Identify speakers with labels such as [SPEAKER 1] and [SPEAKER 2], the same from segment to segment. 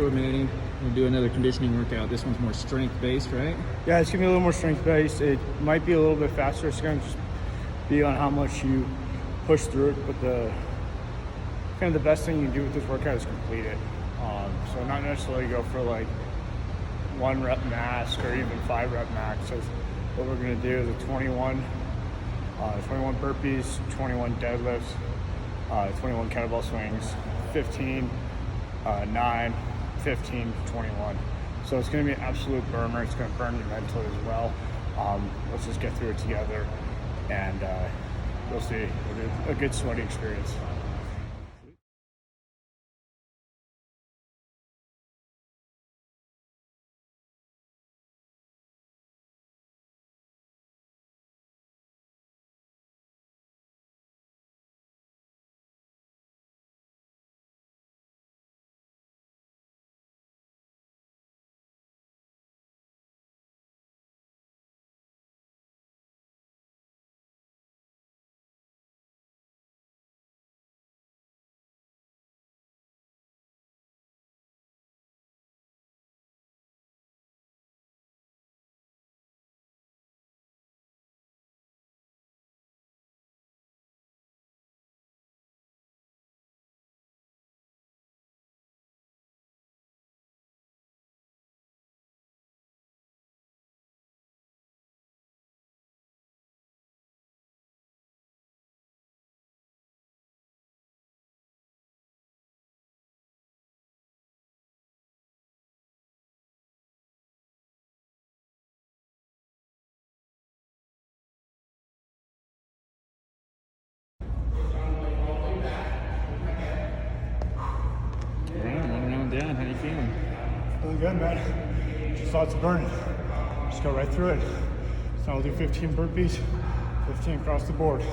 [SPEAKER 1] here with Manny. We'll do another conditioning workout. This one's more strength-based, right?
[SPEAKER 2] Yeah, it's gonna be a little more strength-based. It might be a little bit faster. It's gonna just be on how much you push through it, but the kind of the best thing you can do with this workout is complete it. So not necessarily go for like 1 rep max or even 5 rep max. So what we're gonna do is a 21 burpees, 21 deadlifts, 21 kettlebell swings, 15, 9, 15, 21. So it's gonna be an absolute burner. It's gonna burn you mentally as well. Let's just get through it together, and we'll see. It'll be a good sweaty experience.
[SPEAKER 1] Down. How you feeling?
[SPEAKER 2] Feeling good, man. Just thought it's burning. Just go right through it. So I'll do 15 burpees, 15 across the board.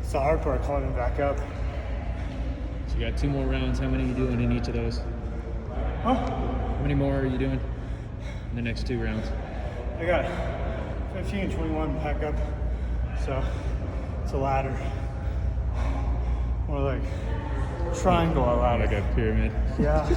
[SPEAKER 2] It's the hard part, calling him back up.
[SPEAKER 1] So you got 2 more rounds. How many are you doing in each of those?
[SPEAKER 2] Huh?
[SPEAKER 1] How many more are you doing in the next 2 rounds?
[SPEAKER 2] I got 15 and 21 back up. So it's a ladder. More like triangle ladder.
[SPEAKER 1] Like a pyramid.
[SPEAKER 2] Yeah.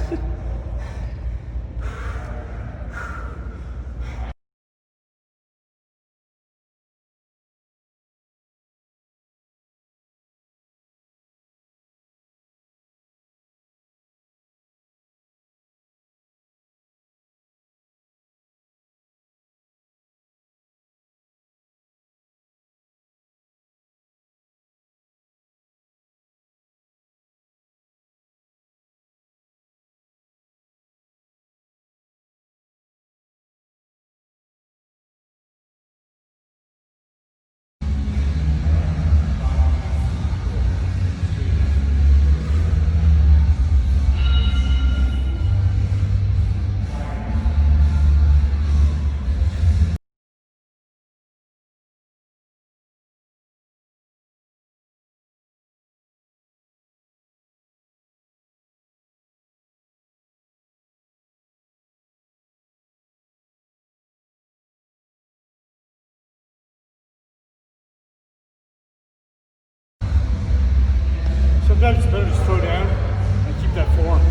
[SPEAKER 2] sometimes it's better to slow down and keep that form.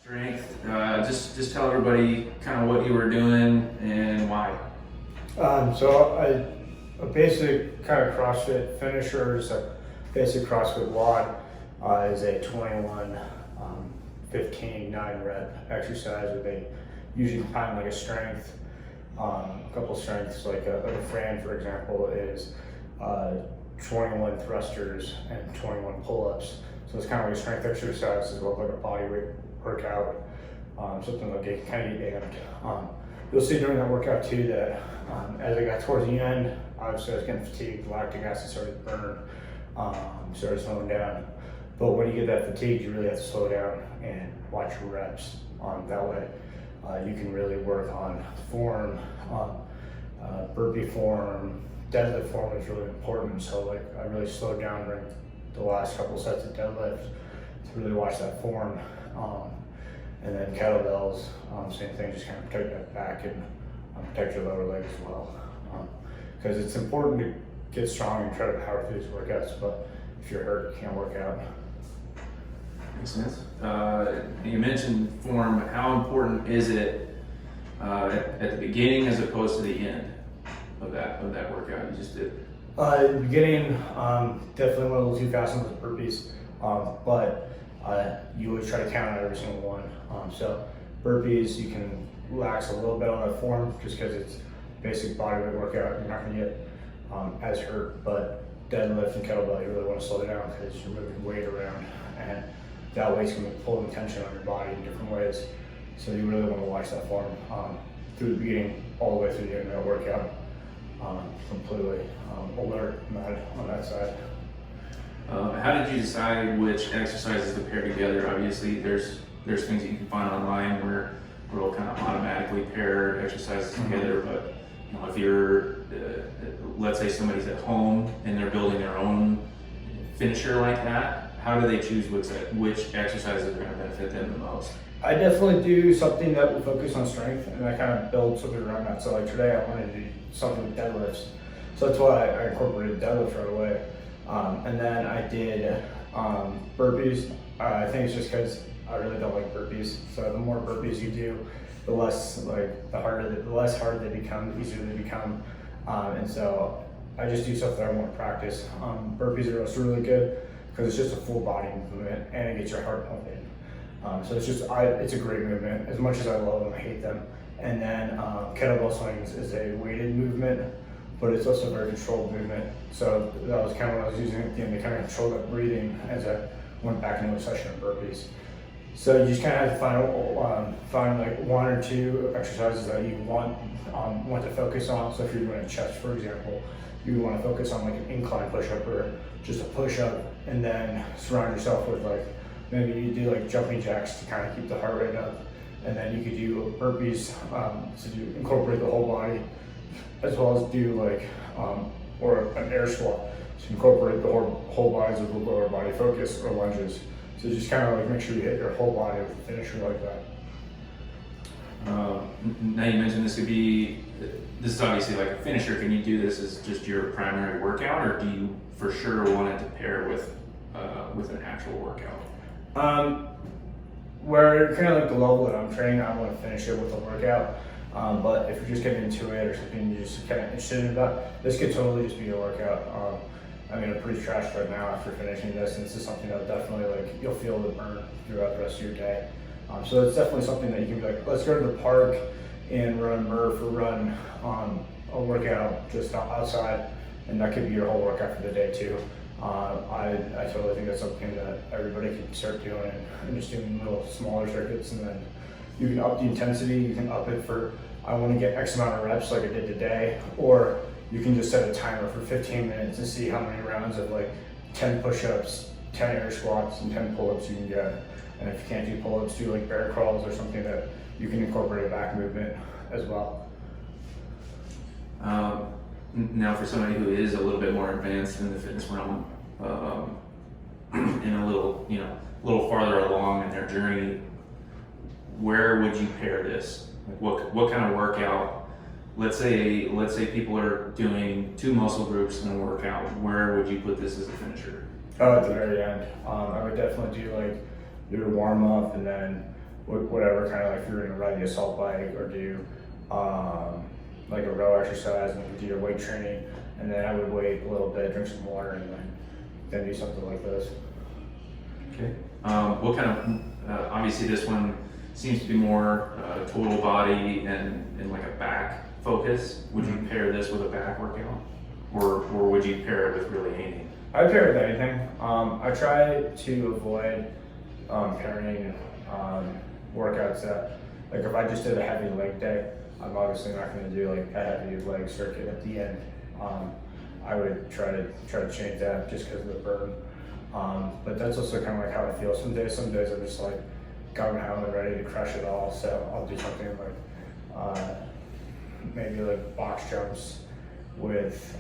[SPEAKER 1] Strength. Just tell everybody kind of what you were doing and why.
[SPEAKER 2] So a basic kind of CrossFit finisher is a basic CrossFit WOD is a 21, 15, 9 rep exercise where they usually combine like a strength, a couple strengths, like a Fran, for example, is 21 thrusters and 21 pull-ups. So it's kind of like a strength exercise as well as like a body weight workout, something like it kind of get amped. You'll see during that workout too that as I got towards the end, obviously I was getting fatigued, lactic acid started to burn, started slowing down. But when you get that fatigue, you really have to slow down and watch your reps. That way you can really work on form, burpee form, deadlift form is really important. So like I really slowed down during the last couple sets of deadlift to really watch that form. And then kettlebells, same thing, just kind of protect that back and protect your lower leg as well. Because it's important to get strong and try to power through these workouts, but if you're hurt, you can't work out.
[SPEAKER 1] Makes sense. You mentioned form. How important is it at the beginning as opposed to the end of that workout you just did?
[SPEAKER 2] At the beginning, definitely went a little too fast on those burpees, but you always try to count out every single one. So burpees, you can relax a little bit on that form just because it's basic bodyweight workout. You're not going to get as hurt, but deadlift and kettlebell, you really want to slow it down because you're moving weight around, and that weight's going to be pulling tension on your body in different ways. So you really want to watch that form through the beginning all the way through the end of that workout. Completely alert on that side.
[SPEAKER 1] How did you decide which exercises to pair together? Obviously, there's things that you can find online where we'll kind of automatically pair exercises together. But you know, if you're, let's say somebody's at home and they're building their own finisher like that, how do they choose which exercises are going to benefit them the most?
[SPEAKER 2] I definitely do something that will focus on strength, and I kind of build something around that. So like today, I wanted to do something with deadlifts, so that's why I incorporated deadlift right away. And then I did burpees. I think it's just because I really don't like burpees. So the more burpees you do, the less hard they become, the easier they become. And so I just do stuff that I want to practice. Burpees are also really good because it's just a full body movement and it gets your heart pumping. So it's a great movement. As much as I love them, I hate them. And then kettlebell swings is a weighted movement, but it's also a very controlled movement. So that was kind of what I was using at the end to kind of control that breathing as I went back into a session of burpees. So you just kind of have to find like one or two exercises that you want to focus on. So if you're doing a chest, for example, you want to focus on like an incline push-up or just a push-up, and then surround yourself with like, maybe you do like jumping jacks to kind of keep the heart rate up, and then you could do burpees to incorporate the whole body, as well as do like or an air squat to incorporate the whole bodies of the lower body focus, or lunges. So just kind of like make sure you hit your whole body with a finisher like that.
[SPEAKER 1] Now you mentioned this is obviously like a finisher. Can you do this as just your primary workout, or do you for sure want it to pair with an actual workout?
[SPEAKER 2] Where kind of like the level that I'm training, I want to finish it with a workout. But if you're just getting into it or something you're just kind of interested in about, this could totally just be a workout. I mean, I'm pretty trashed right now after finishing this, and this is something that definitely like you'll feel the burn throughout the rest of your day. So it's definitely something that you can be like, let's go to the park and run Murph or run a workout just outside, and that could be your whole workout for the day too. I totally think that's something that everybody can start doing, and just doing little smaller circuits, and then you can up the intensity. You can up it for, I want to get X amount of reps like I did today, or you can just set a timer for 15 minutes and see how many rounds of like 10 push-ups, 10 air squats, and 10 pull-ups you can get. And if you can't do pull-ups, do like bear crawls or something that you can incorporate a back movement as well.
[SPEAKER 1] Now, for somebody who is a little bit more advanced in the fitness realm, and a little farther along in their journey, where would you pair this? Like what kind of workout? Let's say people are doing 2 muscle groups in a workout. Where would you put this as a finisher?
[SPEAKER 2] Oh, at the very end. I would definitely do like your warm up, and then whatever kind of like if you're gonna ride the assault bike or do like a row exercise, and you could do your weight training, and then I would wait a little bit, drink some water, and then do something like this.
[SPEAKER 1] Okay. What kind of? Obviously, this one seems to be more total body and like a back focus. Would you pair this with a back workout, or would you pair it with really anything?
[SPEAKER 2] I pair it with anything. I try to avoid pairing workouts that, like if I just did a heavy leg day, I'm obviously not going to do like a heavy leg circuit at the end. I would try to change that just because of the burn. But that's also kind of like how I feel some days. Some days I'm just like gung ho and ready to crush it all. So I'll do something like maybe like box jumps with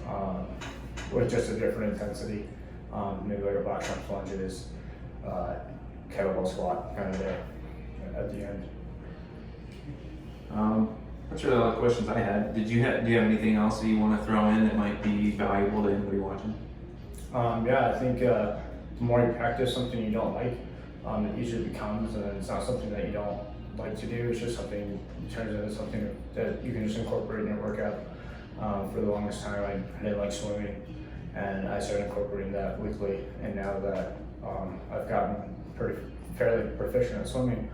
[SPEAKER 2] just a different intensity. Maybe like a box jump lunges, kettlebell squat kind of day at the end.
[SPEAKER 1] That's really all the questions I had. Do you have anything else that you want to throw in that might be valuable to anybody watching?
[SPEAKER 2] Yeah, I think the more you practice something you don't like, it usually becomes, and it's not something that you don't like to do. It's just something, it turns into something that you can just incorporate in your workout. For the longest time, I didn't like swimming, and I started incorporating that weekly. And now that I've gotten fairly proficient at swimming,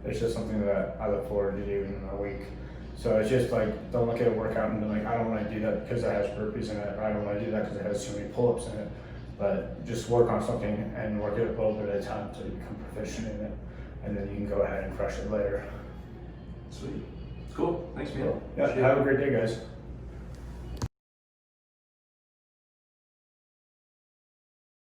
[SPEAKER 2] it's just something that I look forward to doing in a week. So it's just like, don't look at a workout and be like, I don't want to do that because it has burpees in it, or I don't want to do that because it has too many pull-ups in it. But just work on something and work it a little bit at a time until you become proficient in it, and then you can go ahead and crush it later.
[SPEAKER 1] Sweet. Cool. Thanks, man.
[SPEAKER 2] Yeah, have a great day, guys.